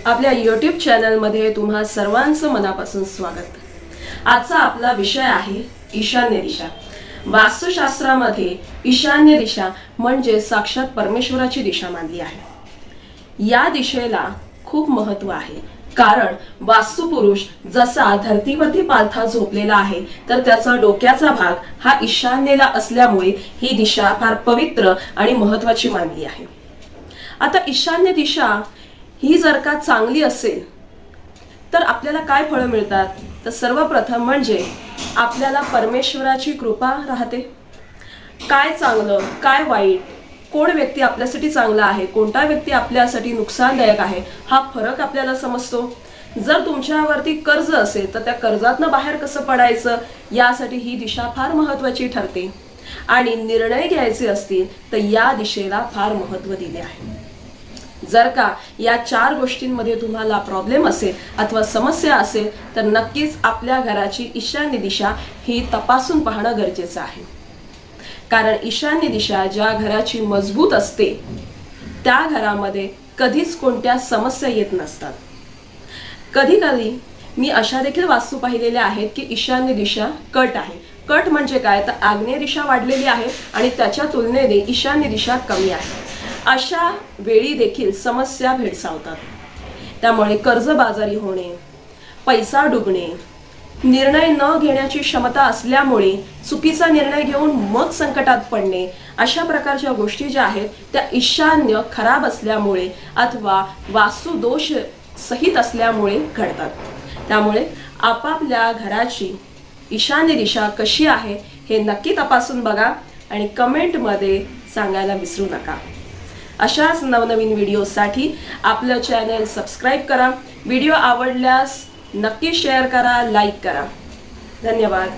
आपल्या YouTube channel मध्ये तुम्हा सर्वांचं मनापासून स्वागत। आजचा आपला विषय आहे ईशान्य दिशा। वास्तुशास्त्रामध्ये ईशान्य दिशा म्हणजे साक्षात परमेश्वराची दिशा मानली आहे। या दिशेला खूप महत्त्व आहे, कारण वास्तुपुरुष जसा धरतीवरती पालथा झोपलेला आहे तर त्याचा डोक्याचा भाग हा ईशान्येला असल्यामुळे ही दिशा फार पवित्र आणि महत्त्वाची मानली आहे। आता ईशान्य दिशा ही जर का चांगली असेल तर आपल्याला काय फळ मिळतात, तर सर्वप्रथम म्हणजे आपल्याला परमेश्वराची कृपा राहते। काय चांगलं काय वाईट, कोण व्यक्ती आपल्यासाठी चांगला आहे, कोणता व्यक्ती आपल्यासाठी नुकसानदायक आहे हा फरक आपल्याला समजतो। जर तुमच्यावरती कर्ज असेल तर त्या कर्जातनं बाहेर कसं पडायचं यासाठी ही दिशा फार महत्त्वाची ठरते। आणि निर्णय घ्यायचे असतील तर या दिशेला फार महत्त्व दिले आहे। जर का या 4 गोष्टींमध्ये तुम्हाला प्रॉब्लेम असेल अथवा समस्या असेल तर नक्कीच आपल्या घराची ईशान्य दिशा ही तपासून पाहणं गरजेचं आहे। कारण ईशान्य दिशा ज्या घराची मजबूत असते त्या घरामध्ये कधीच कोणत्या समस्या येत नसतात। कधी कधी मी अशा देखील वास्तू पाहिलेल्या आहेत की ईशान्य दिशा कट आहे। कट म्हणजे काय, तर आग्नेय दिशा वाढलेली आहे आणि त्याच्या तुलनेने ईशान्य दिशा कमी आहे। अशा वेळी देखील समस्या भेडसावतात। त्यामुळे कर्जबाजारी होणे, पैसा डुबणे, निर्णय न घेण्याची क्षमता असल्यामुळे चुकीचा निर्णय घेऊन मग संकटात पडणे, अशा प्रकारच्या गोष्टी ज्या आहेत त्या ईशान्य खराब असल्यामुळे अथवा वास्तु दोष सहित असल्यामुळे घडतात। त्यामुळे आपापल्या घराची ईशान्य दिशा कशी आहे हे नक्की तपासून बघा आणि कमेंट मध्ये सांगायला विसरू नका। अशाच नवनवीन व्हिडिओसाठी आपलं चॅनल सबस्क्राइब करा। व्हिडिओ आवडल्यास नक्की शेअर करा, लाईक करा। धन्यवाद।